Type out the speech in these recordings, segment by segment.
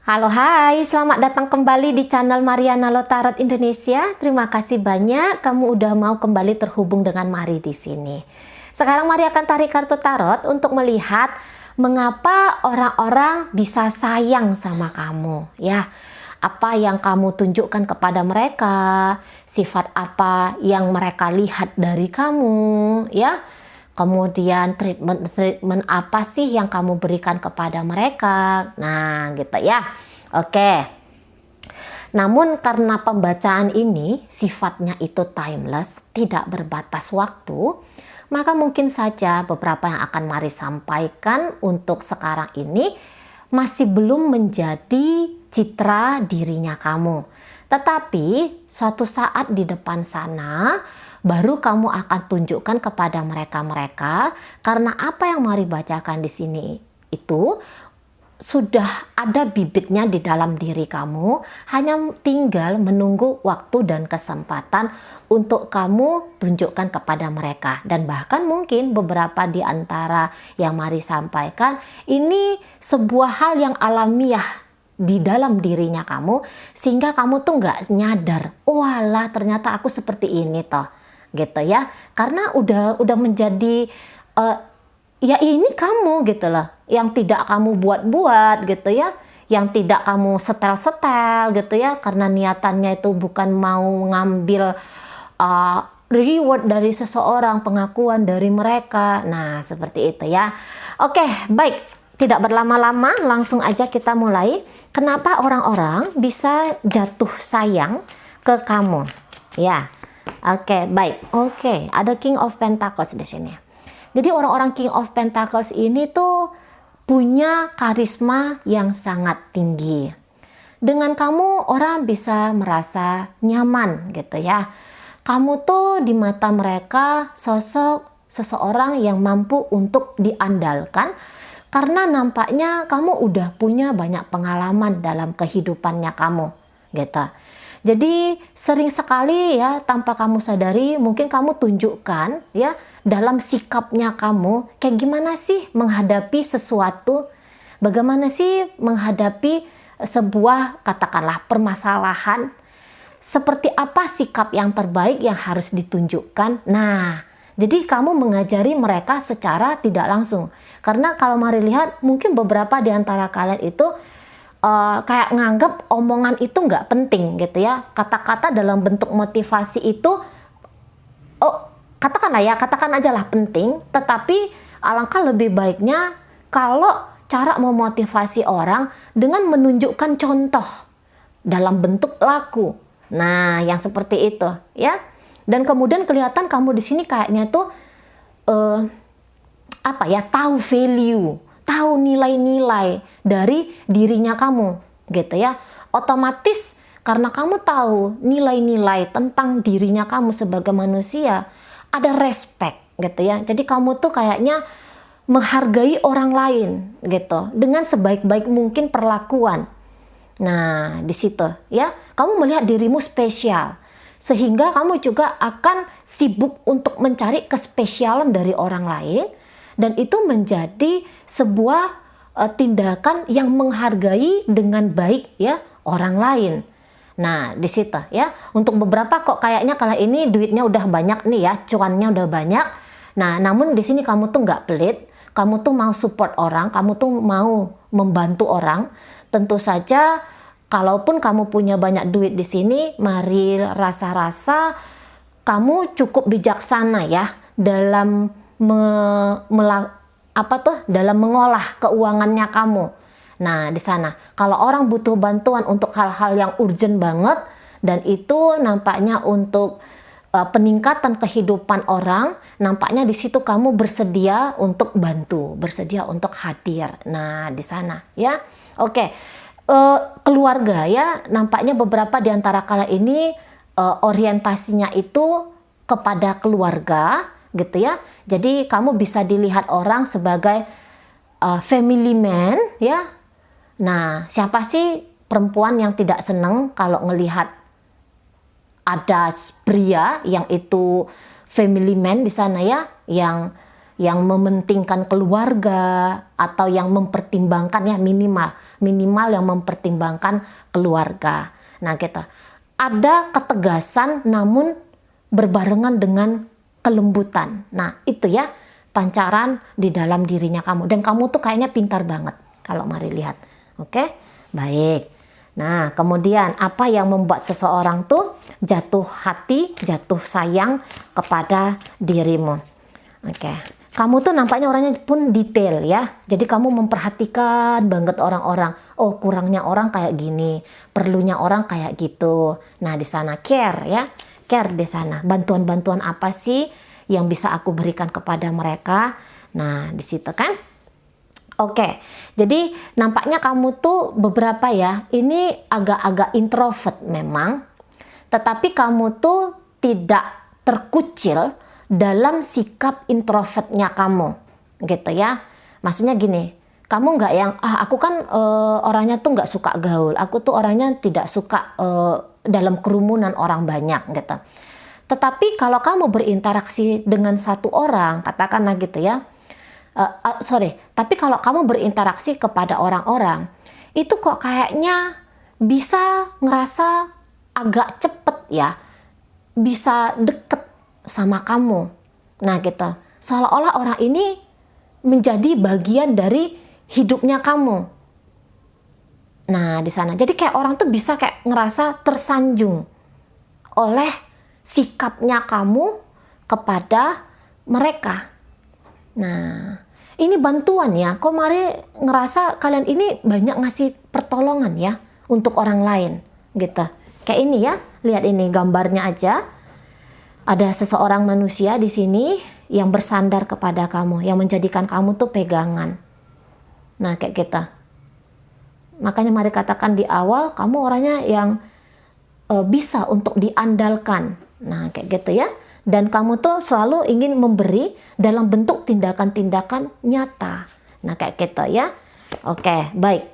Halo, hai, selamat datang kembali di channel Mariana Lotarot Indonesia. Terima kasih banyak kamu udah mau kembali terhubung dengan Mari di sini. Sekarang Mari akan tarik kartu tarot untuk melihat mengapa orang-orang bisa sayang sama kamu, ya. Apa yang kamu tunjukkan kepada mereka, sifat apa yang mereka lihat dari kamu, ya. Kemudian treatment apa sih yang kamu berikan kepada mereka? Nah, gitu ya. Oke. Namun karena pembacaan ini sifatnya itu timeless, tidak berbatas waktu, maka mungkin saja beberapa yang akan Mari sampaikan untuk sekarang ini masih belum menjadi citra dirinya kamu. Tetapi suatu saat di depan sana baru kamu akan tunjukkan kepada mereka karena apa yang Mari bacakan di sini itu sudah ada bibitnya di dalam diri kamu, hanya tinggal menunggu waktu dan kesempatan untuk kamu tunjukkan kepada mereka. Dan bahkan mungkin beberapa di antara yang Mari sampaikan ini sebuah hal yang alamiah di dalam dirinya kamu, sehingga kamu tuh nggak nyadar, walah ternyata aku seperti ini toh, gitu ya. Karena udah menjadi ya ini kamu gitu loh, yang tidak kamu buat-buat gitu ya, yang tidak kamu setel-setel gitu ya, karena niatannya itu bukan mau ngambil reward dari seseorang, pengakuan dari mereka. Nah, seperti itu ya. Oke, baik. Tidak berlama-lama, langsung aja kita mulai. Kenapa orang-orang bisa jatuh sayang ke kamu? Ya. Oke, baik. Oke, ada King of Pentacles di sini. Jadi orang-orang King of Pentacles ini tuh punya karisma yang sangat tinggi. Dengan kamu orang bisa merasa nyaman gitu ya. Kamu tuh di mata mereka sosok seseorang yang mampu untuk diandalkan karena nampaknya kamu udah punya banyak pengalaman dalam kehidupannya kamu gitu. Jadi sering sekali ya tanpa kamu sadari mungkin kamu tunjukkan ya dalam sikapnya kamu kayak gimana sih menghadapi sesuatu, bagaimana sih menghadapi sebuah katakanlah permasalahan, seperti apa sikap yang terbaik yang harus ditunjukkan. Nah, jadi kamu mengajari mereka secara tidak langsung. Karena kalau Mari lihat mungkin beberapa di antara kalian itu kayak nganggap omongan itu nggak penting gitu ya. Kata-kata dalam bentuk motivasi itu, katakan aja lah penting, tetapi alangkah lebih baiknya kalau cara memotivasi orang dengan menunjukkan contoh dalam bentuk laku. Nah, yang seperti itu ya. Dan kemudian kelihatan kamu di sini kayaknya tuh tahu value, tahu nilai-nilai dari dirinya kamu gitu ya. Otomatis karena kamu tahu nilai-nilai tentang dirinya kamu sebagai manusia, ada respect gitu ya. Jadi kamu tuh kayaknya menghargai orang lain gitu dengan sebaik-baik mungkin perlakuan. Nah, di situ ya, kamu melihat dirimu spesial. Sehingga kamu juga akan sibuk untuk mencari kespesialan dari orang lain, dan itu menjadi sebuah tindakan yang menghargai dengan baik ya orang lain. Nah, di situ ya. Untuk beberapa kok kayaknya kalau ini duitnya udah banyak nih ya, cuannya udah banyak. Nah, namun di sini kamu tuh nggak pelit, kamu tuh mau support orang, kamu tuh mau membantu orang. Tentu saja kalaupun kamu punya banyak duit di sini, Mari rasa-rasa kamu cukup bijaksana ya dalam dalam mengolah keuangannya kamu. Nah, di sana kalau orang butuh bantuan untuk hal-hal yang urgent banget dan itu nampaknya untuk peningkatan kehidupan orang, nampaknya di situ kamu bersedia untuk bantu, bersedia untuk hadir. Nah, di sana ya. Oke. Keluarga ya, nampaknya beberapa di antara kalian ini orientasinya itu kepada keluarga gitu ya. Jadi kamu bisa dilihat orang sebagai family man ya. Nah, siapa sih perempuan yang tidak senang kalau ngelihat ada pria yang itu family man di sana ya, yang yang mementingkan keluarga atau yang mempertimbangkan, ya minimal yang mempertimbangkan keluarga. Nah gitu. Ada ketegasan namun berbarengan dengan kelembutan. Nah itu ya pancaran di dalam dirinya kamu. Dan kamu tuh kayaknya pintar banget kalau Mari lihat. Oke, baik. Nah kemudian apa yang membuat seseorang tuh jatuh hati, jatuh sayang kepada dirimu? Oke. Kamu tuh nampaknya orangnya pun detail ya. Jadi kamu memperhatikan banget orang-orang. Oh, kurangnya orang kayak gini, perlunya orang kayak gitu. Nah, di sana care ya. Care di sana. Bantuan-bantuan apa sih yang bisa aku berikan kepada mereka? Nah, di situ kan. Oke. Jadi nampaknya kamu tuh beberapa ya, ini agak-agak introvert memang. Tetapi kamu tuh tidak terkucil dalam sikap introvertnya kamu, gitu ya. Maksudnya gini, kamu nggak yang aku kan orangnya tuh nggak suka gaul, aku tuh orangnya tidak suka dalam kerumunan orang banyak, gitu. Tetapi kalau kamu berinteraksi dengan satu orang, katakanlah gitu ya, tapi kalau kamu berinteraksi kepada orang-orang, itu kok kayaknya bisa ngerasa agak cepet ya, bisa deket sama kamu. Nah gitu, seolah-olah orang ini menjadi bagian dari hidupnya kamu. Nah di sana, jadi kayak orang tuh bisa kayak ngerasa tersanjung oleh sikapnya kamu kepada mereka. Nah ini bantuan ya, kok Mari ngerasa kalian ini banyak ngasih pertolongan ya untuk orang lain gitu. Kayak ini ya, lihat ini gambarnya aja. Ada seseorang manusia di sini yang bersandar kepada kamu, yang menjadikan kamu tuh pegangan. Nah, kayak kita. Makanya Mari katakan di awal, kamu orangnya yang bisa untuk diandalkan. Nah, kayak gitu ya. Dan kamu tuh selalu ingin memberi dalam bentuk tindakan-tindakan nyata. Nah, kayak gitu ya. Oke, baik.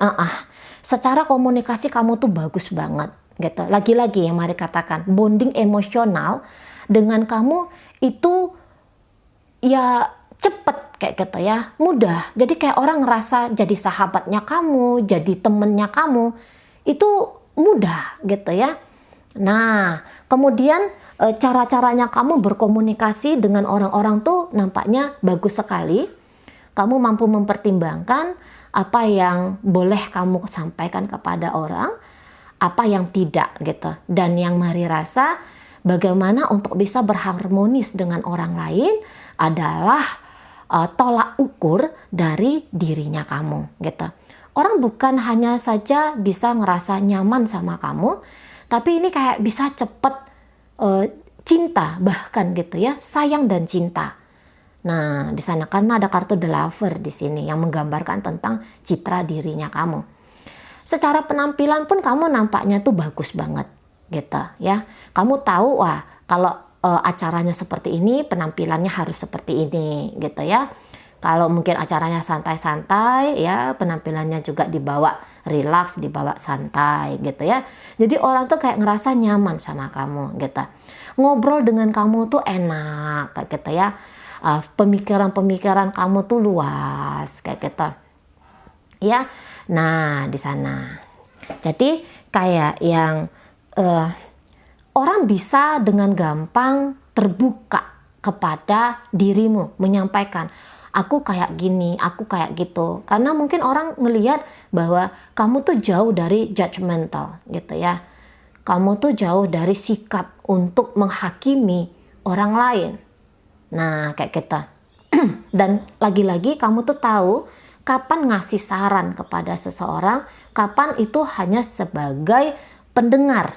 Secara komunikasi kamu tuh bagus banget. Gitu. Lagi-lagi yang Mari katakan, bonding emosional dengan kamu itu ya cepet kayak gitu ya, mudah. Jadi kayak orang ngerasa jadi sahabatnya kamu, jadi temennya kamu, itu mudah gitu ya. Nah, kemudian cara-caranya kamu berkomunikasi dengan orang-orang tuh nampaknya bagus sekali. Kamu mampu mempertimbangkan apa yang boleh kamu sampaikan kepada orang, apa yang tidak gitu. Dan yang Mari rasa bagaimana untuk bisa berharmonis dengan orang lain adalah tolak ukur dari dirinya kamu gitu. Orang bukan hanya saja bisa ngerasa nyaman sama kamu, tapi ini kayak bisa cepet cinta bahkan gitu ya, sayang dan cinta. Nah di sana karena ada kartu The Lover di sini yang menggambarkan tentang citra dirinya kamu. Secara penampilan pun kamu nampaknya tuh bagus banget. Gitu ya, kamu tahu wah kalau acaranya seperti ini penampilannya harus seperti ini gitu ya. Kalau mungkin acaranya santai-santai ya penampilannya juga dibawa relax, dibawa santai gitu ya. Jadi orang tuh kayak ngerasa nyaman sama kamu gitu. Ngobrol dengan kamu tuh enak kayak gitu ya. Pemikiran-pemikiran kamu tuh luas kayak gitu ya. Nah di sana jadi kayak yang orang bisa dengan gampang terbuka kepada dirimu, menyampaikan aku kayak gini, aku kayak gitu. Karena mungkin orang ngelihat bahwa kamu tuh jauh dari judgmental gitu ya. Kamu tuh jauh dari sikap untuk menghakimi orang lain. Nah kayak gitu. Dan lagi-lagi kamu tuh tahu kapan ngasih saran kepada seseorang, kapan itu hanya sebagai pendengar.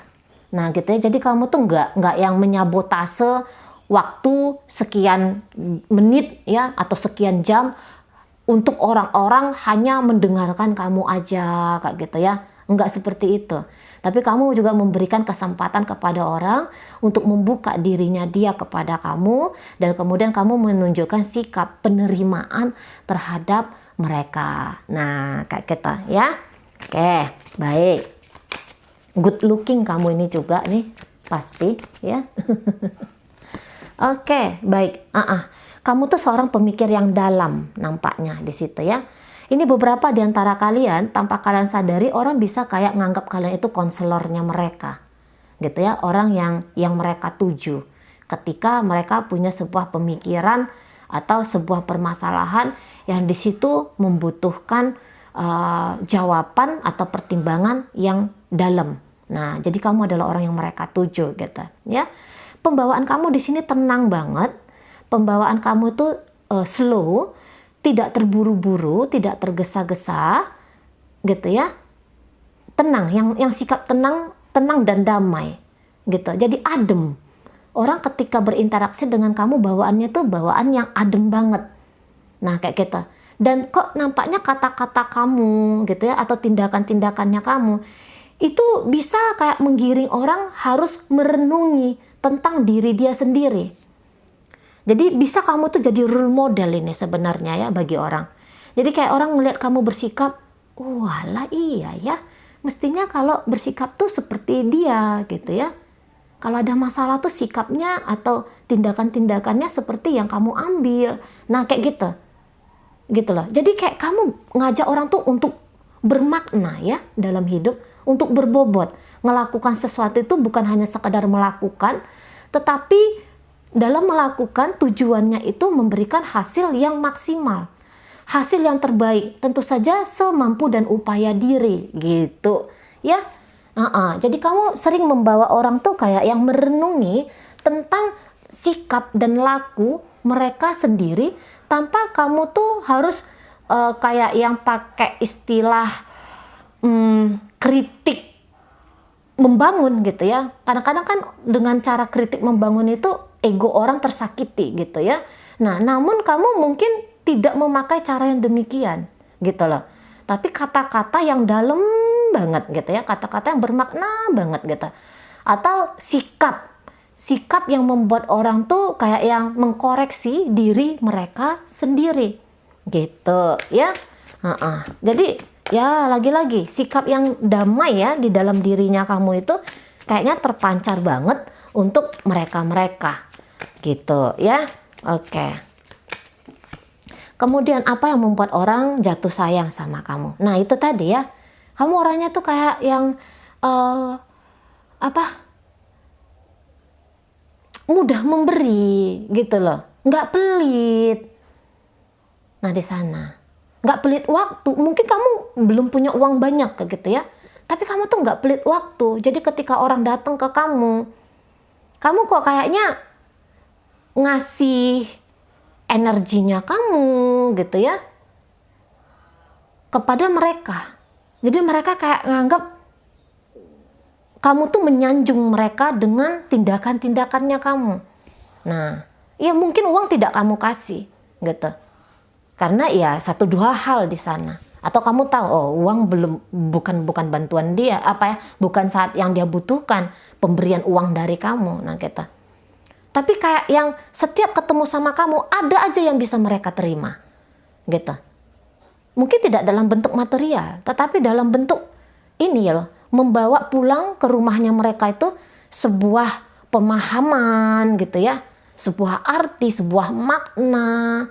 Nah gitu ya, jadi kamu tuh nggak yang menyabotase waktu sekian menit ya atau sekian jam untuk orang-orang hanya mendengarkan kamu aja kayak gitu ya. Enggak seperti itu. Tapi kamu juga memberikan kesempatan kepada orang untuk membuka dirinya dia kepada kamu dan kemudian kamu menunjukkan sikap penerimaan terhadap mereka. Nah kayak gitu ya. Oke, baik. Good looking kamu ini juga nih pasti ya. Oke, baik. Kamu tuh seorang pemikir yang dalam nampaknya di situ ya. Ini beberapa di antara kalian, tanpa kalian sadari, orang bisa kayak nganggap kalian itu konselornya mereka. Gitu ya, orang yang mereka tuju. Ketika mereka punya sebuah pemikiran atau sebuah permasalahan yang di situ membutuhkan jawaban atau pertimbangan yang dalam. Nah, jadi kamu adalah orang yang mereka tuju gitu ya. Pembawaan kamu di sini tenang banget. Pembawaan kamu itu slow, tidak terburu-buru, tidak tergesa-gesa, gitu ya. Tenang, yang sikap tenang dan damai, gitu. Jadi adem. Orang ketika berinteraksi dengan kamu bawaannya tuh bawaan yang adem banget. Nah, kayak gitu. Dan kok nampaknya kata-kata kamu, gitu ya, atau tindakan-tindakannya kamu itu bisa kayak menggiring orang harus merenungi tentang diri dia sendiri. Jadi bisa kamu tuh jadi role model ini sebenarnya ya bagi orang. Jadi kayak orang melihat kamu bersikap, walah iya ya, mestinya kalau bersikap tuh seperti dia gitu ya. Kalau ada masalah tuh sikapnya atau tindakan-tindakannya seperti yang kamu ambil. Nah kayak gitu. Gitu loh. Jadi kayak kamu ngajak orang tuh untuk bermakna ya dalam hidup, untuk berbobot. Melakukan sesuatu itu bukan hanya sekadar melakukan, tetapi dalam melakukan tujuannya itu memberikan hasil yang maksimal, hasil yang terbaik, tentu saja semampu dan upaya diri gitu ya. Jadi kamu sering membawa orang tuh kayak yang merenungi tentang sikap dan laku mereka sendiri tanpa kamu tuh harus kayak yang pakai istilah kritik membangun gitu ya. Kadang-kadang kan dengan cara kritik membangun itu ego orang tersakiti gitu ya. Nah, namun kamu mungkin tidak memakai cara yang demikian gitu loh. Tapi kata-kata yang dalam banget gitu ya, kata-kata yang bermakna banget gitu. Atau sikap yang membuat orang tuh kayak yang mengkoreksi diri mereka sendiri gitu ya. Jadi ya lagi-lagi sikap yang damai ya di dalam dirinya kamu itu kayaknya terpancar banget untuk mereka-mereka gitu ya. Oke. Kemudian apa yang membuat orang jatuh sayang sama kamu? Nah itu tadi ya, kamu orangnya tuh kayak yang mudah memberi gitu loh, nggak pelit. Nah di sana nggak pelit waktu. Mungkin kamu belum punya uang banyak kayak gitu ya, tapi kamu tuh nggak pelit waktu. Jadi ketika orang datang ke kamu kok kayaknya ngasih energinya kamu gitu ya kepada mereka. Jadi mereka kayak nganggap kamu tuh menyanjung mereka dengan tindakan-tindakannya kamu. Nah, ya mungkin uang tidak kamu kasih gitu. Karena ya satu dua hal di sana. Atau kamu tahu uang bukan bantuan dia, bukan saat yang dia butuhkan pemberian uang dari kamu. Nah, gitu. Tapi kayak yang setiap ketemu sama kamu ada aja yang bisa mereka terima. Gitu. Mungkin tidak dalam bentuk material, tetapi dalam bentuk ini ya loh, membawa pulang ke rumahnya mereka itu sebuah pemahaman gitu ya, sebuah arti, sebuah makna.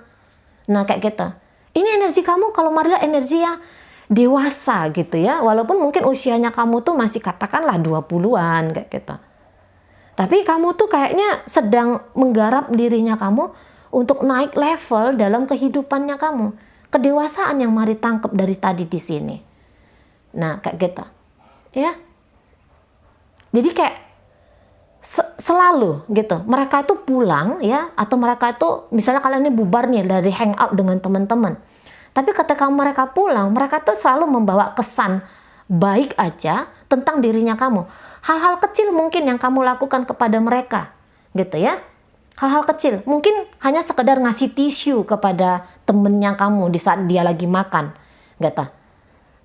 Nah kayak gitu. Ini energi kamu kalau Marila energi yang dewasa gitu ya, walaupun mungkin usianya kamu tuh masih katakanlah 20-an kayak gitu. Tapi kamu tuh kayaknya sedang menggarap dirinya kamu untuk naik level dalam kehidupannya kamu. Kedewasaan yang Mari tangkap dari tadi di sini. Nah, kayak gitu. Ya. Jadi kayak selalu gitu. Mereka itu pulang ya, atau mereka itu misalnya kalian ini bubar nih dari hangout dengan teman-teman. Tapi ketika mereka pulang, mereka tuh selalu membawa kesan baik aja tentang dirinya kamu. Hal-hal kecil mungkin yang kamu lakukan kepada mereka, gitu ya. Hal-hal kecil, mungkin hanya sekedar ngasih tisu kepada temennya kamu di saat dia lagi makan, gitu.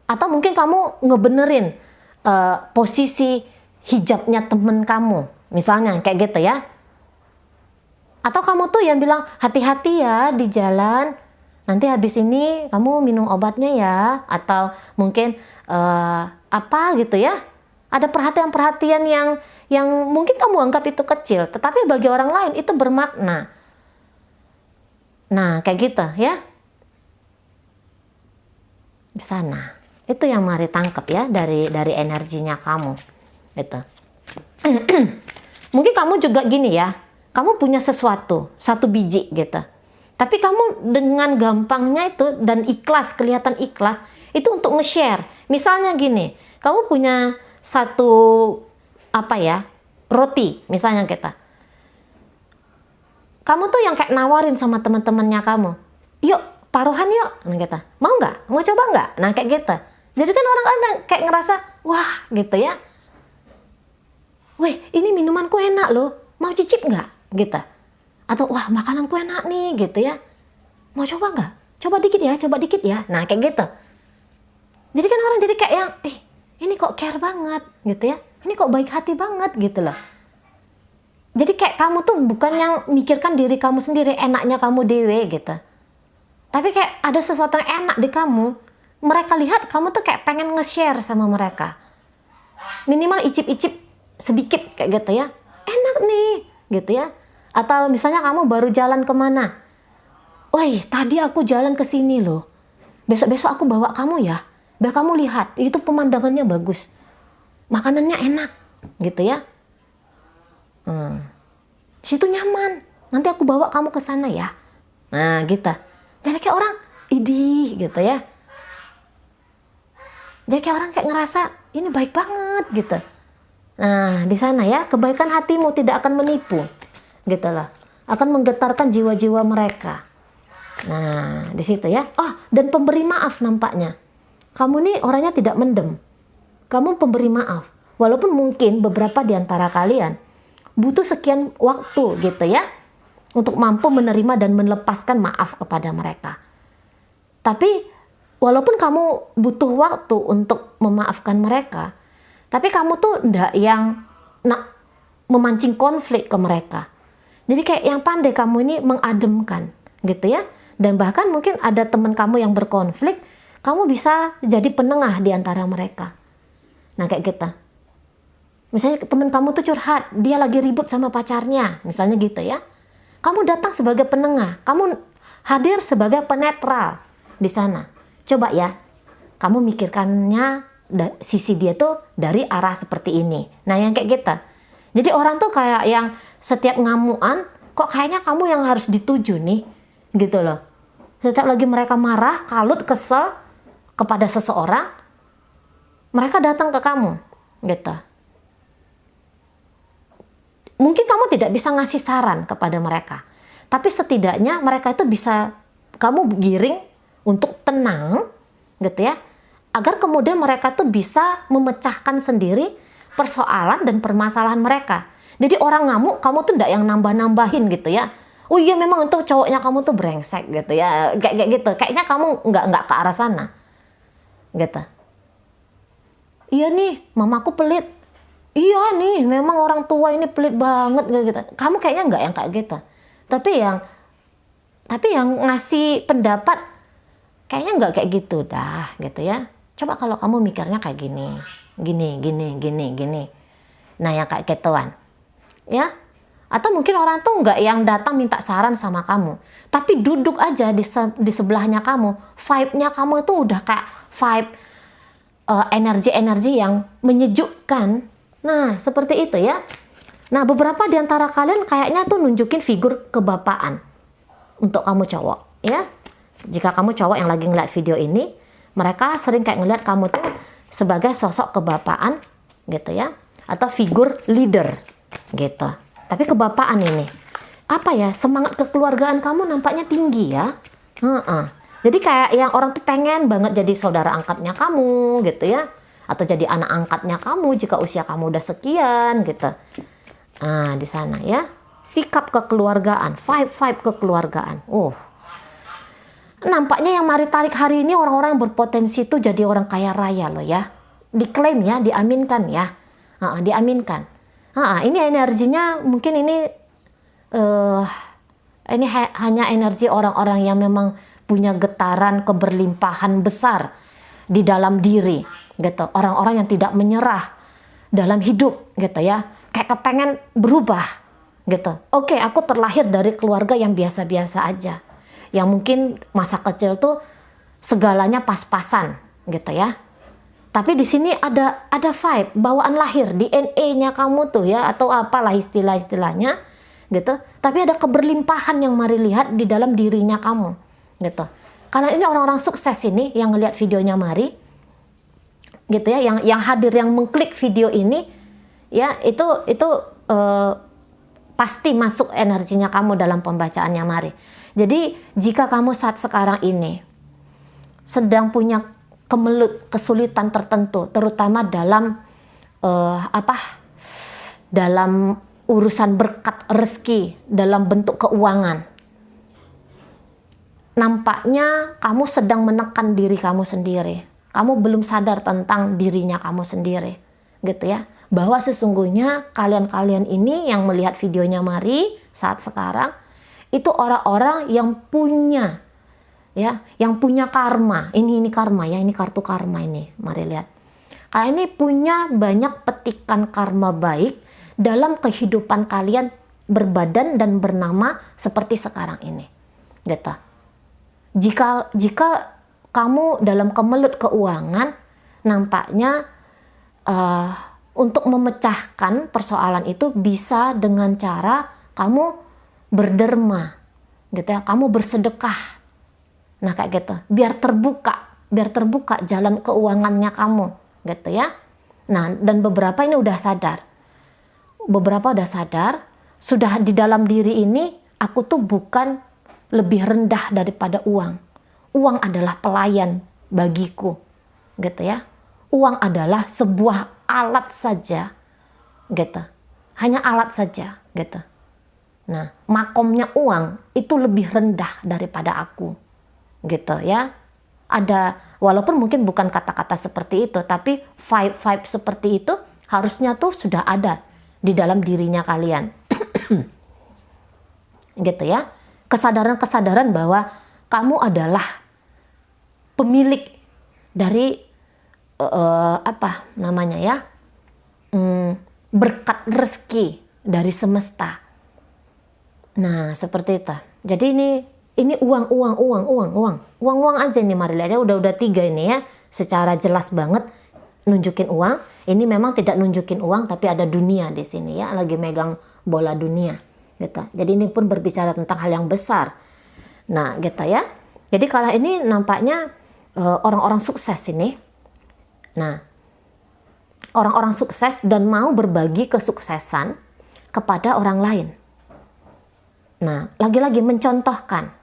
Atau mungkin kamu ngebenerin posisi hijabnya temen kamu, misalnya kayak gitu ya. Atau kamu tuh yang bilang hati-hati ya di jalan, nanti habis ini kamu minum obatnya ya. Atau mungkin gitu ya. Ada perhatian-perhatian yang mungkin kamu anggap itu kecil, tetapi bagi orang lain itu bermakna. Nah, kayak gitu ya. Di sana. Itu yang Mari tangkap ya dari energinya kamu. Gitu. Mungkin kamu juga gini ya. Kamu punya sesuatu, satu biji gitu. Tapi kamu dengan gampangnya itu dan ikhlas, kelihatan ikhlas, itu untuk nge-share. Misalnya gini, kamu punya satu roti, misalnya kita. Kamu tuh yang kayak nawarin sama teman-temannya kamu. Yuk, paruhan yuk. Nah, kita. Mau nggak? Mau coba nggak? Nah, kayak gitu. Jadi kan orang kan kayak ngerasa, wah gitu ya. Weh, ini minumanku enak loh. Mau cicip nggak? Gitu. Atau, wah makananku enak nih gitu ya. Mau coba nggak? Coba dikit ya, coba dikit ya. Nah, kayak gitu. Jadi kan orang jadi kayak yang, ini kok care banget gitu ya. Ini kok baik hati banget gitu loh. Jadi kayak kamu tuh bukan yang mikirkan diri kamu sendiri, enaknya kamu dewe gitu. Tapi kayak ada sesuatu yang enak di kamu. Mereka lihat kamu tuh kayak pengen nge-share sama mereka. Minimal icip-icip sedikit kayak gitu ya. Enak nih gitu ya. Atau misalnya kamu baru jalan kemana. Woi, tadi aku jalan ke sini loh. Besok-besok aku bawa kamu ya. Biar kamu lihat, itu pemandangannya bagus. Makanannya enak gitu ya. Situ nyaman. Nanti aku bawa kamu ke sana ya. Nah, gitu. Jadi kayak orang, idih gitu ya. Jadi kayak orang kayak ngerasa ini baik banget gitu. Nah, di sana ya, kebaikan hatimu tidak akan menipu. Gitu loh. Akan menggetarkan jiwa-jiwa mereka. Nah, di situ ya. Oh, dan pemberi maaf nampaknya. Kamu nih orangnya tidak mendem. Kamu pemberi maaf. Walaupun mungkin beberapa di antara kalian butuh sekian waktu gitu ya untuk mampu menerima dan melepaskan maaf kepada mereka. Tapi walaupun kamu butuh waktu untuk memaafkan mereka, tapi kamu tuh ndak yang memancing konflik ke mereka. Jadi kayak yang pandai kamu ini mengademkan gitu ya. Dan bahkan mungkin ada teman kamu yang berkonflik, kamu bisa jadi penengah di antara mereka. Nah, kayak gitu. Misalnya teman kamu tuh curhat, dia lagi ribut sama pacarnya, misalnya gitu ya. Kamu datang sebagai penengah, kamu hadir sebagai penetral di sana. Coba ya, kamu mikirkannya sisi dia tuh dari arah seperti ini. Nah, yang kayak gitu. Jadi orang tuh kayak yang setiap ngamuan, kok kayaknya kamu yang harus dituju nih, gitu loh. Setiap lagi mereka marah, kalut, kesel kepada seseorang, mereka datang ke kamu, gitu. Mungkin kamu tidak bisa ngasih saran kepada mereka, tapi setidaknya mereka itu bisa kamu giring untuk tenang, gitu ya, agar kemudian mereka tuh bisa memecahkan sendiri persoalan dan permasalahan mereka. Jadi orang ngamuk, kamu tuh enggak yang nambah-nambahin gitu ya. Oh iya, memang itu cowoknya kamu tuh brengsek gitu ya, kayak gitu. Kayaknya kamu nggak ke arah sana, gitu. Iya nih, mamaku pelit. Iya nih, memang orang tua ini pelit banget gitu. Kamu kayaknya nggak yang kayak gitu. Tapi yang ngasih pendapat kayaknya nggak kayak gitu dah, gitu ya. Coba kalau kamu mikirnya kayak gini. Nah, yang kayak gituan. Ya. Atau mungkin orang tuh nggak yang datang minta saran sama kamu. Tapi duduk aja di sebelahnya kamu. Vibe-nya kamu itu udah kayak vibe energi-energi yang menyejukkan. Nah, seperti itu ya. Nah, beberapa di antara kalian kayaknya tuh nunjukin figur kebapaan untuk kamu cowok, ya. Jika kamu cowok yang lagi ngeliat video ini, mereka sering kayak ngeliat kamu tuh sebagai sosok kebapaan, gitu ya. Atau figur leader, gitu. Tapi kebapaan ini, semangat kekeluargaan kamu nampaknya tinggi ya. Jadi kayak yang orang tuh pengen banget jadi saudara angkatnya kamu, gitu ya. Atau jadi anak angkatnya kamu jika usia kamu udah sekian gitu. Nah, di sana ya. Sikap kekeluargaan, vibe kekeluargaan. Nampaknya yang Mari tarik hari ini orang-orang yang berpotensi itu jadi orang kaya raya loh ya. Diklaim ya, diaminkan ya. Diaminkan. Ini energinya mungkin ini hanya energi orang-orang yang memang punya getaran keberlimpahan besar di dalam diri, gitu. Orang-orang yang tidak menyerah dalam hidup, gitu ya. Kayak kepengen berubah, gitu. Oke, aku terlahir dari keluarga yang biasa-biasa aja. yang mungkin masa kecil tuh segalanya pas-pasan gitu ya. Tapi di sini ada vibe bawaan lahir, DNA-nya kamu tuh ya, atau apalah istilah-istilahnya gitu. Tapi ada keberlimpahan yang Mari lihat di dalam dirinya kamu gitu. Karena ini orang-orang sukses ini yang ngelihat videonya Mari gitu ya, yang hadir, yang mengklik video ini ya, itu pasti masuk energinya kamu dalam pembacaannya Mari. Jadi jika kamu saat sekarang ini sedang punya kemelut, kesulitan tertentu, terutama dalam dalam urusan berkat rezeki, dalam bentuk keuangan, nampaknya kamu sedang menekan diri kamu sendiri. Kamu belum sadar tentang dirinya kamu sendiri, gitu ya. Bahwa sesungguhnya kalian-kalian ini yang melihat videonya Mari saat sekarang, itu orang-orang yang punya ya, yang punya karma. Ini karma ya, ini kartu karma ini. Mari lihat. Kalian ini punya banyak petikan karma baik dalam kehidupan kalian berbadan dan bernama seperti sekarang ini. Gitu. Jika kamu dalam kemelut keuangan, nampaknya untuk memecahkan persoalan itu bisa dengan cara kamu berderma, gitu ya. Kamu bersedekah. Nah kayak gitu, biar terbuka jalan keuangannya kamu, gitu ya. Nah, dan beberapa ini udah sadar. Sudah di dalam diri ini, aku tuh bukan lebih rendah daripada uang. Uang adalah pelayan bagiku, gitu ya. Uang adalah sebuah alat saja, gitu. Hanya alat saja, gitu. Nah, makomnya uang itu lebih rendah daripada aku, gitu ya. Ada, walaupun mungkin bukan kata-kata seperti itu, tapi vibe seperti itu harusnya tuh sudah ada di dalam dirinya kalian. Gitu ya. Kesadaran bahwa kamu adalah pemilik dari berkat rezeki dari semesta. Nah, seperti itu. Jadi ini uang aja nih Mari lihat ya, udah 3 ini ya, secara jelas banget nunjukin uang. Ini memang tidak nunjukin uang, tapi ada dunia di sini ya, lagi megang bola dunia gitu. Jadi ini pun berbicara tentang hal yang besar. Nah, gitu ya. Jadi kalau ini nampaknya orang-orang sukses ini. Nah, orang-orang sukses dan mau berbagi kesuksesan kepada orang lain. Nah, lagi-lagi mencontohkan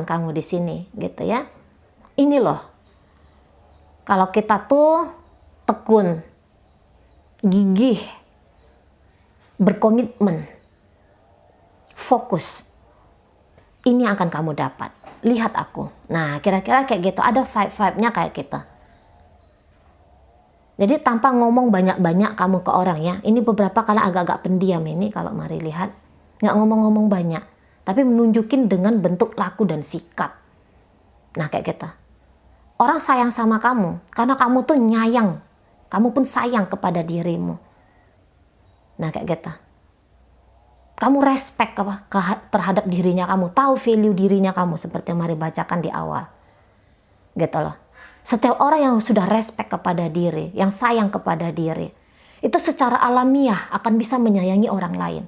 kamu di sini, gitu ya. Ini loh, kalau kita tuh tekun, gigih, berkomitmen, fokus, ini akan kamu dapat. Lihat aku. Nah, kira-kira kayak gitu, ada vibe-nya kayak gitu. Jadi tanpa ngomong banyak-banyak kamu ke orang ya. Ini beberapa kali agak-agak pendiam ini kalau Mari lihat. Nggak ngomong-ngomong banyak, tapi menunjukin dengan bentuk laku dan sikap. Nah kayak gitu. Orang sayang sama kamu karena kamu tuh nyayang, kamu pun sayang kepada dirimu. Nah kayak gitu. Kamu respect terhadap dirinya kamu, tahu value dirinya kamu seperti yang Mari bacakan di awal. Gitu loh. Setiap orang yang sudah respect kepada diri, yang sayang kepada diri, itu secara alamiah akan bisa menyayangi orang lain.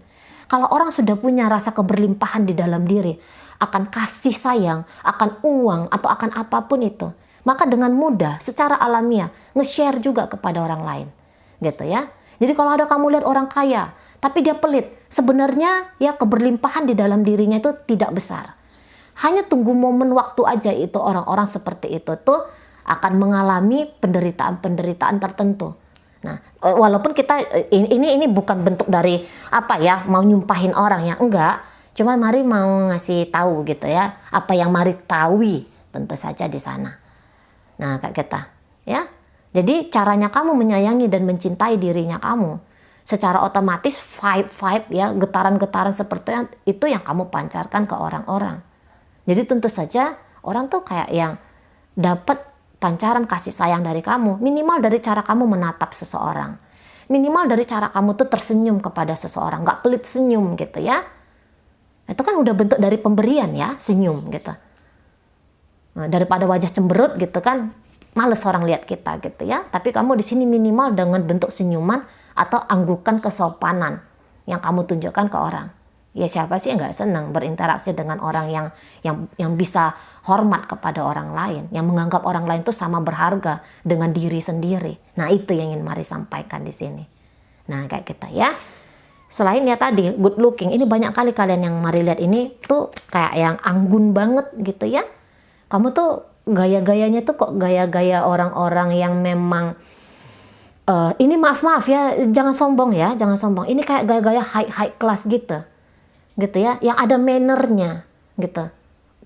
Kalau orang sudah punya rasa keberlimpahan di dalam diri, akan kasih sayang, akan uang, atau akan apapun itu, maka dengan mudah, secara alamiah, nge-share juga kepada orang lain. Gitu ya. Jadi kalau ada kamu lihat orang kaya, tapi dia pelit, sebenarnya ya keberlimpahan di dalam dirinya itu tidak besar. Hanya tunggu momen waktu aja itu orang-orang seperti itu tuh akan mengalami penderitaan-penderitaan tertentu. Nah, walaupun kita ini bukan bentuk dari mau nyumpahin orang ya, enggak. Cuma Mari mau ngasih tahu gitu ya, apa yang Mari tahu tentu saja di sana. Nah, kayak kita ya. Jadi caranya kamu menyayangi dan mencintai dirinya kamu, secara otomatis vibe ya, getaran-getaran seperti itu yang kamu pancarkan ke orang-orang. Jadi tentu saja orang tuh kayak yang dapat pancaran kasih sayang dari kamu, minimal dari cara kamu menatap seseorang, minimal dari cara kamu tuh tersenyum kepada seseorang, nggak pelit senyum gitu ya. Itu kan udah bentuk dari pemberian ya, senyum gitu. Nah, daripada wajah cemberut gitu kan, males orang lihat kita gitu ya. Tapi kamu di sini minimal dengan bentuk senyuman atau anggukan kesopanan yang kamu tunjukkan ke orang. Ya siapa sih yang nggak senang berinteraksi dengan orang yang bisa hormat kepada orang lain, yang menganggap orang lain itu sama berharga dengan diri sendiri. Nah itu yang ingin Mari sampaikan di sini. Nah kayak kita ya. Selain ya tadi good looking, ini banyak kali kalian yang Mari lihat ini tuh kayak yang anggun banget gitu ya. Kamu tuh gaya-gayanya tuh kok gaya-gaya orang-orang yang memang ini maaf ya, jangan sombong ya, jangan sombong. Ini kayak gaya-gaya high class gitu ya, yang ada mannernya gitu.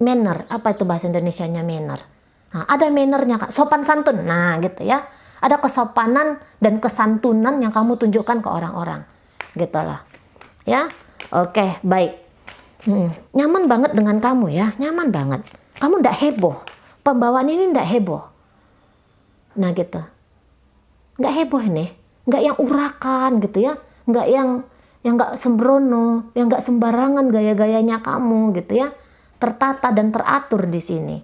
Manner, apa itu bahasa Indonesianya manner? Nah, ada mannernya Kak, sopan santun. Nah gitu ya, ada kesopanan dan kesantunan yang kamu tunjukkan ke orang-orang gitu lah ya. Oke baik. Nyaman banget dengan kamu ya, nyaman banget. Kamu ndak heboh, pembawaan ini ndak heboh. Nah gitu, nggak heboh nih, nggak yang urakan gitu ya, nggak yang nggak sembrono, yang nggak sembarangan gaya-gayanya kamu gitu ya, tertata dan teratur di sini.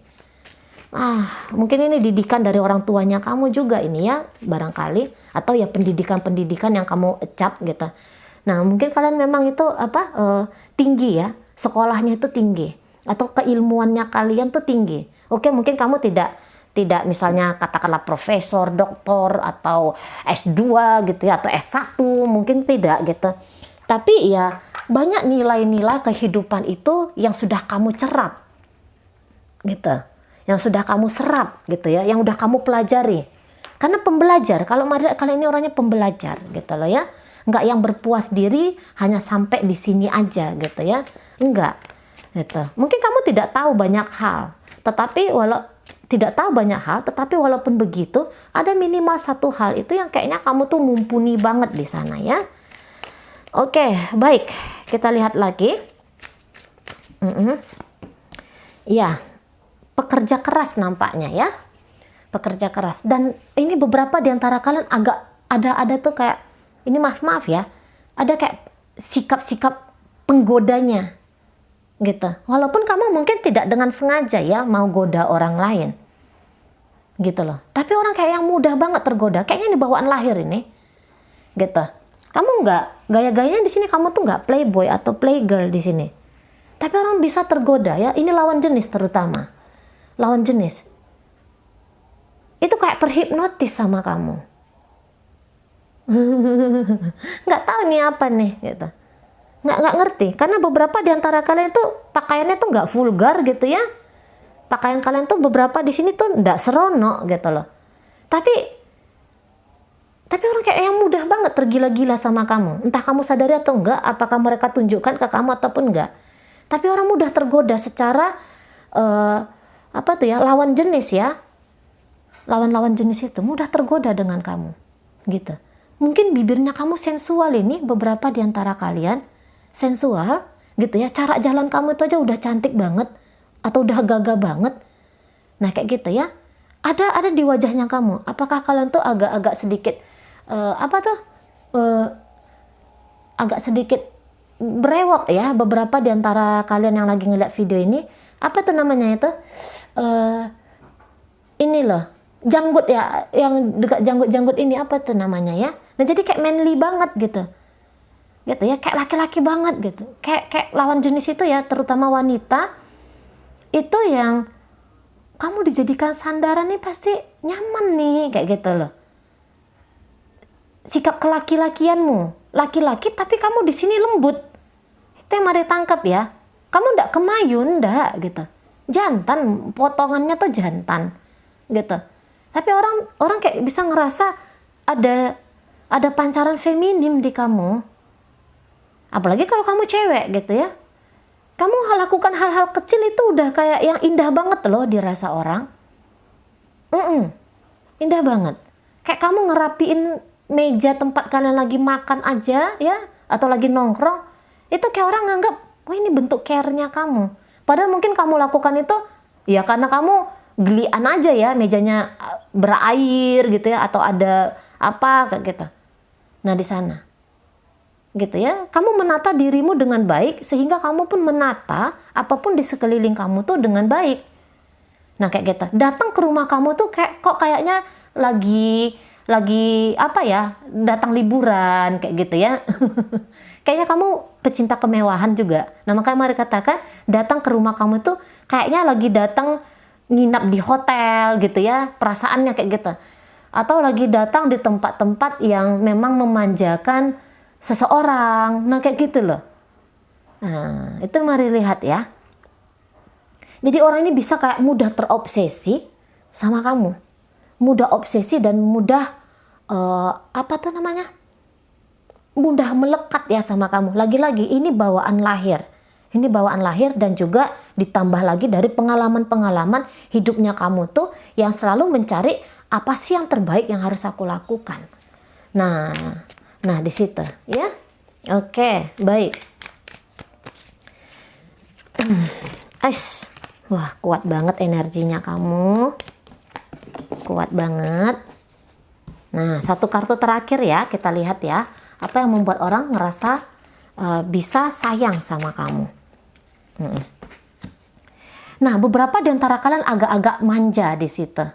Mungkin ini didikan dari orang tuanya kamu juga ini ya, barangkali, atau ya pendidikan yang kamu ecap gitu. Nah mungkin kalian memang itu tinggi ya, sekolahnya itu tinggi, atau keilmuannya kalian tuh tinggi. Oke, mungkin kamu tidak misalnya katakanlah profesor, doktor, atau S2 gitu ya, atau S1, mungkin tidak gitu. Tapi ya banyak nilai-nilai kehidupan itu yang sudah kamu cerap gitu, yang sudah kamu serap gitu ya, yang udah kamu pelajari. Karena pembelajar, kalau kalian ini orangnya pembelajar gitu loh ya, nggak yang berpuas diri hanya sampai di sini aja gitu ya, enggak gitu. Mungkin kamu tidak tahu banyak hal, tetapi walaupun begitu, ada minimal satu hal itu yang kayaknya kamu tuh mumpuni banget di sana ya. Oke, baik. Kita lihat lagi. Ya, pekerja keras nampaknya ya. Pekerja keras. Dan ini beberapa di antara kalian agak ada tuh kayak, ini maaf ya, ada kayak sikap-sikap penggodanya gitu. Walaupun kamu mungkin tidak dengan sengaja ya mau goda orang lain gitu loh. Tapi orang kayak yang mudah banget tergoda, kayaknya ini bawaan lahir ini gitu. Kamu nggak, gaya-gayanya di sini kamu tuh nggak playboy atau playgirl di sini. Tapi orang bisa tergoda ya. Ini lawan jenis terutama. Lawan jenis. Itu kayak terhipnotis sama kamu. Nggak tahu nih apa nih gitu. Nggak ngerti. Karena beberapa di antara kalian tuh pakaiannya tuh nggak vulgar gitu ya. Pakaian kalian tuh beberapa di sini tuh nggak seronok gitu loh. Tapi orang kayak yang mudah banget tergila-gila sama kamu. Entah kamu sadari atau enggak, apakah mereka tunjukkan ke kamu ataupun enggak. Tapi orang mudah tergoda secara lawan jenis ya. Lawan jenis itu mudah tergoda dengan kamu. Gitu. Mungkin bibirnya kamu sensual ini, beberapa di antara kalian sensual gitu ya. Cara jalan kamu itu aja udah cantik banget atau udah gagah banget. Nah, kayak gitu ya. Ada di wajahnya kamu. Apakah kalian tuh agak sedikit agak sedikit berewok ya, beberapa di antara kalian yang lagi ngeliat video ini. Apa tuh namanya itu? Ini loh, janggut ya, yang dekat janggut ini apa tuh namanya ya? Nah jadi kayak manly banget gitu ya, kayak laki-laki banget gitu, kayak lawan jenis itu ya, terutama wanita itu yang kamu dijadikan sandaran nih pasti nyaman nih kayak gitu loh. Sikap kelaki-lakianmu, laki-laki tapi kamu di sini lembut. Itu yang Mari tangkap ya. Kamu ndak kemayun, ndak gitu. Jantan, potongannya tuh jantan gitu. Tapi orang kayak bisa ngerasa ada pancaran feminim di kamu. Apalagi kalau kamu cewek gitu ya. Kamu lakukan hal-hal kecil itu udah kayak yang indah banget loh dirasa orang. Indah banget. Kayak kamu ngerapiin meja tempat kalian lagi makan aja ya, atau lagi nongkrong, itu kayak orang nganggap, wah ini bentuk care-nya kamu. Padahal mungkin kamu lakukan itu ya karena kamu gelian aja ya, mejanya berair gitu ya, atau ada apa kayak gitu. Nah di sana gitu ya. Kamu menata dirimu dengan baik sehingga kamu pun menata apapun di sekeliling kamu tuh dengan baik. Nah kayak gitu. Datang ke rumah kamu tuh kayaknya lagi apa ya? Datang liburan kayak gitu ya. Kayaknya kamu pecinta kemewahan juga. Nah makanya mari katakan datang ke rumah kamu tuh kayaknya lagi datang nginap di hotel gitu ya. Perasaannya kayak gitu. Atau lagi datang di tempat-tempat yang memang memanjakan seseorang. Nah kayak gitu loh. Nah itu mari lihat ya. Jadi orang ini bisa kayak mudah terobsesi sama kamu. Mudah obsesi dan mudah mudah melekat ya sama kamu. Lagi-lagi ini bawaan lahir. Ini bawaan lahir dan juga ditambah lagi dari pengalaman-pengalaman hidupnya kamu tuh yang selalu mencari apa sih yang terbaik yang harus aku lakukan. Nah di situ ya. Oke, baik. Wah, kuat banget energinya kamu. Kuat banget. Nah, satu kartu terakhir ya, kita lihat ya. Apa yang membuat orang ngerasa bisa sayang sama kamu. Nah, beberapa di antara kalian agak-agak manja di situ.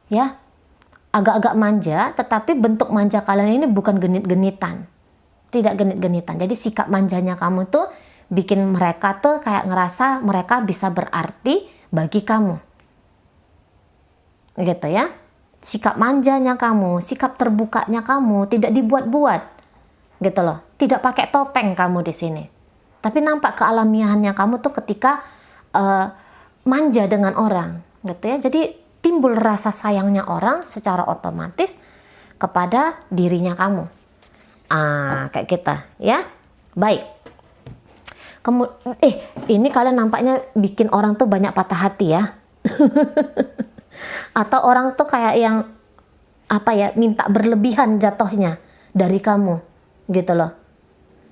Ya. Agak-agak manja, tetapi bentuk manja kalian ini bukan genit-genitan. Tidak genit-genitan. Jadi sikap manjanya kamu tuh bikin mereka tuh kayak ngerasa mereka bisa berarti bagi kamu. Gitu ya. Sikap manjanya kamu, sikap terbukanya kamu tidak dibuat-buat. Gitu loh. Tidak pakai topeng kamu di sini. Tapi nampak kealamiahannya kamu tuh ketika manja dengan orang, gitu ya. Jadi timbul rasa sayangnya orang secara otomatis kepada dirinya kamu. Kayak kita, ya. Baik. Ini kalian nampaknya bikin orang tuh banyak patah hati ya. Atau orang tuh kayak yang minta berlebihan jatuhnya dari kamu, gitu loh.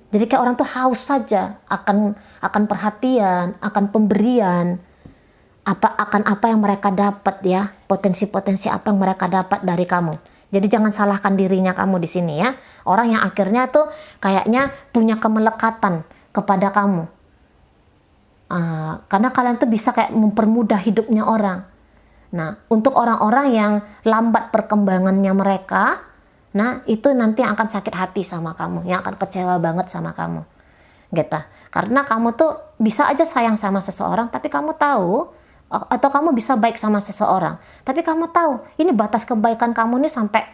Jadi kayak orang tuh haus saja akan perhatian, akan pemberian, akan apa yang mereka dapat ya, potensi-potensi apa yang mereka dapat dari kamu. Jadi jangan salahkan dirinya kamu di sini ya. Orang yang akhirnya tuh kayaknya punya kemelekatan kepada kamu. Karena kalian tuh bisa kayak mempermudah hidupnya orang. Nah, untuk orang-orang yang lambat perkembangannya mereka, nah itu nanti yang akan sakit hati sama kamu, yang akan kecewa banget sama kamu. Gitu. Karena kamu tuh bisa aja sayang sama seseorang, tapi kamu tahu, atau kamu bisa baik sama seseorang, tapi kamu tahu ini batas kebaikan kamu nih sampai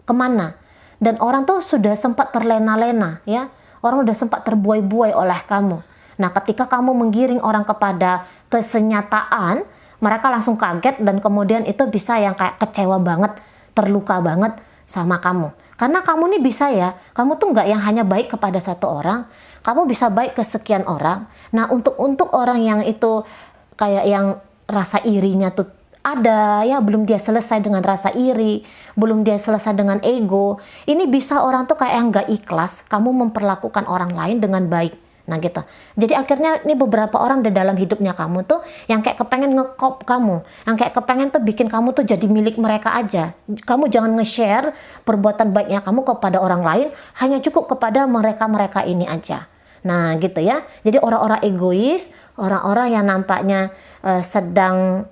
kemana. Dan orang tuh sudah sempat terlena-lena ya, orang udah sempat terbuai-buai oleh kamu. Nah ketika kamu menggiring orang kepada kesenyataan, mereka langsung kaget dan kemudian itu bisa yang kayak kecewa banget, terluka banget sama kamu. Karena kamu nih bisa ya, kamu tuh nggak yang hanya baik kepada satu orang, kamu bisa baik ke sekian orang. Nah untuk orang yang itu kayak yang rasa irinya tuh ada ya, belum dia selesai dengan rasa iri, belum dia selesai dengan ego, ini bisa orang tuh kayak yang nggak ikhlas kamu memperlakukan orang lain dengan baik. Nah gitu. Jadi akhirnya ini beberapa orang di dalam hidupnya kamu tuh yang kayak kepengen ngekop kamu, yang kayak kepengen tuh bikin kamu tuh jadi milik mereka aja. Kamu jangan nge-share perbuatan baiknya kamu kepada orang lain, hanya cukup kepada mereka-mereka ini aja. Nah gitu ya. Jadi orang-orang egois, orang-orang yang nampaknya sedang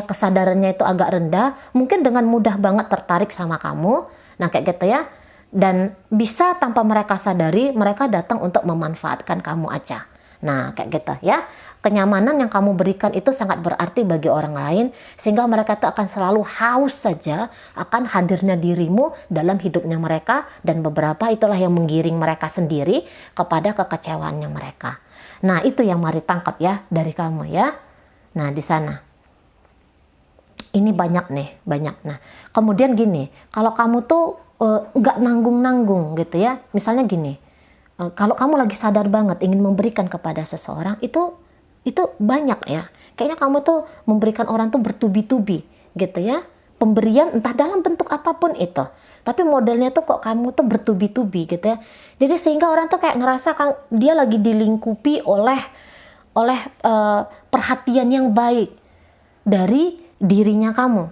kesadarannya itu agak rendah, mungkin dengan mudah banget tertarik sama kamu. Nah kayak gitu ya. Dan bisa tanpa mereka sadari, mereka datang untuk memanfaatkan kamu aja. Nah kayak gitu ya. Kenyamanan yang kamu berikan itu sangat berarti bagi orang lain, sehingga mereka itu akan selalu haus saja akan hadirnya dirimu dalam hidupnya mereka, dan beberapa itulah yang menggiring mereka sendiri kepada kekecewaannya mereka. Nah itu yang mari tangkap ya dari kamu ya. Nah di sana ini banyak. Nah kemudian gini, kalau kamu tuh nggak nanggung-nanggung gitu ya, misalnya gini, kalau kamu lagi sadar banget ingin memberikan kepada seseorang, itu banyak ya, kayaknya kamu tuh memberikan orang tuh bertubi-tubi gitu ya, pemberian entah dalam bentuk apapun itu, tapi modelnya tuh kok kamu tuh bertubi-tubi gitu ya. Jadi sehingga orang tuh kayak ngerasa dia lagi dilingkupi oleh perhatian yang baik dari dirinya kamu.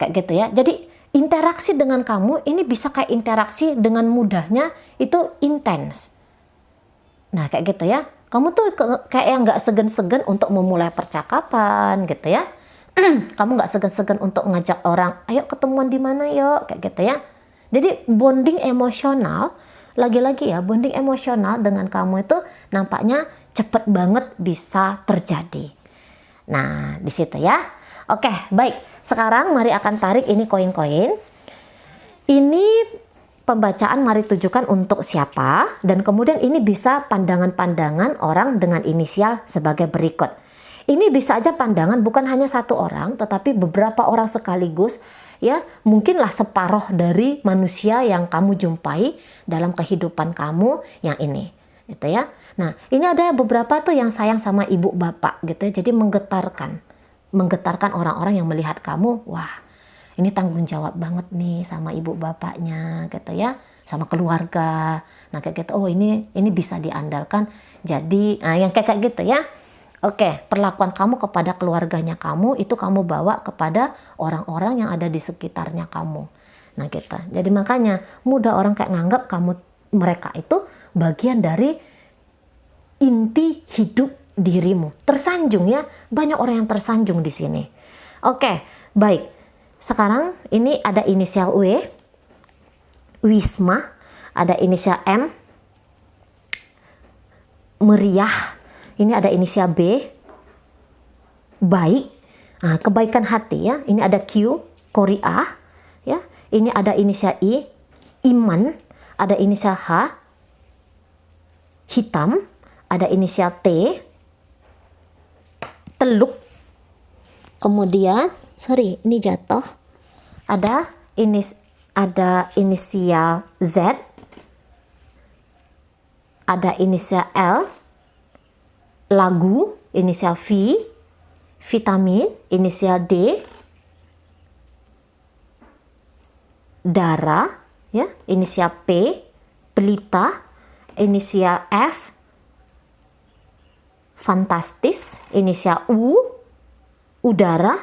Kayak gitu ya. Jadi interaksi dengan kamu ini bisa kayak interaksi dengan mudahnya itu intens. Nah kayak gitu ya, kamu tuh kayak yang nggak segan-segan untuk memulai percakapan gitu ya. Kamu nggak segan-segan untuk ngajak orang, ayo ketemuan di mana yuk, kayak gitu ya. Jadi bonding emosional, lagi-lagi ya, bonding emosional dengan kamu itu nampaknya cepet banget bisa terjadi. Nah di situ ya. Oke baik, sekarang mari akan tarik ini koin-koin. Ini pembacaan mari tujukan untuk siapa, dan kemudian ini bisa pandangan-pandangan orang dengan inisial sebagai berikut. Ini bisa aja pandangan bukan hanya satu orang, tetapi beberapa orang sekaligus, ya mungkinlah separuh dari manusia yang kamu jumpai dalam kehidupan kamu yang ini, gitu ya. Nah ini ada beberapa tuh yang sayang sama ibu bapak gitu ya, jadi menggetarkan orang-orang yang melihat kamu, wah ini tanggung jawab banget nih sama ibu bapaknya gitu ya, sama keluarga. Nah kayak gitu, oh ini bisa diandalkan. Jadi yang kayak gitu ya. Oke, perlakuan kamu kepada keluarganya kamu itu kamu bawa kepada orang-orang yang ada di sekitarnya kamu. Nah gitu. Jadi makanya mudah orang kayak nganggap mereka itu bagian dari inti hidup dirimu. Tersanjung ya, banyak orang yang tersanjung di sini. Oke, baik. Sekarang ini ada inisial W, Wisma, ada inisial M, Meriah. Ini ada inisial B, Baik. Nah, kebaikan hati ya. Ini ada Q, Koriah. Ya. Ini ada inisial I, Iman. Ada inisial H, Hitam. Ada inisial T, Teluk. Kemudian, ini jatuh. Ada inisial Z. Ada inisial L, Lagu, inisial V, Vitamin, inisial D, Darah, ya, inisial P, Pelita, inisial F, Fantastis, inisial U, Udara,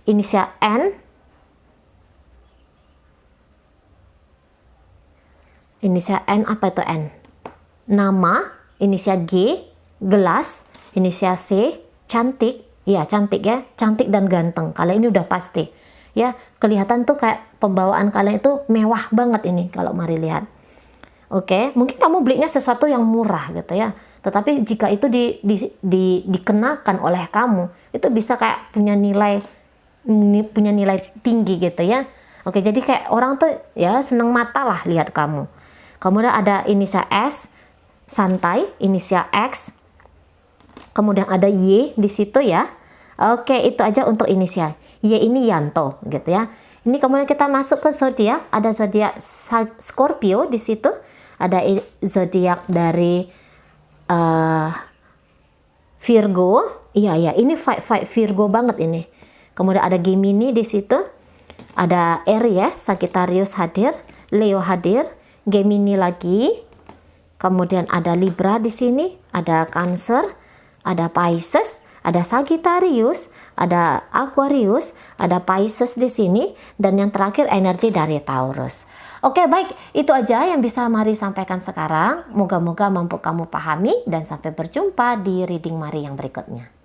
inisial N, inisial N apa itu N? Nama, inisial G, Gelas, inisial C, Cantik. Ya cantik ya, cantik dan ganteng. Kalian ini udah pasti ya, kelihatan tuh kayak pembawaan kalian itu mewah banget ini kalau mari lihat. Oke, mungkin kamu belinya sesuatu yang murah gitu ya, tetapi jika itu dikenakan oleh kamu, itu bisa kayak punya nilai tinggi gitu ya. Oke, jadi kayak orang tuh ya seneng mata lah lihat kamu. Kemudian ada inisial S, santai, inisial X, kemudian ada Y di situ ya. Oke, itu aja untuk inisial. Y ini Yanto gitu ya. Ini kemudian kita masuk ke zodiak, ada zodiak Scorpio di situ, ada zodiak dari Virgo. Iya, ini Virgo banget ini. Kemudian ada Gemini di situ, ada Aries, Sagittarius hadir, Leo hadir, Gemini lagi. Kemudian ada Libra di sini, ada Cancer, ada Pisces, ada Sagittarius, ada Aquarius, ada Pisces di sini, dan yang terakhir energi dari Taurus. Oke, baik, itu aja yang bisa Mari sampaikan sekarang. Moga-moga mampu kamu pahami, dan sampai berjumpa di reading Mari yang berikutnya.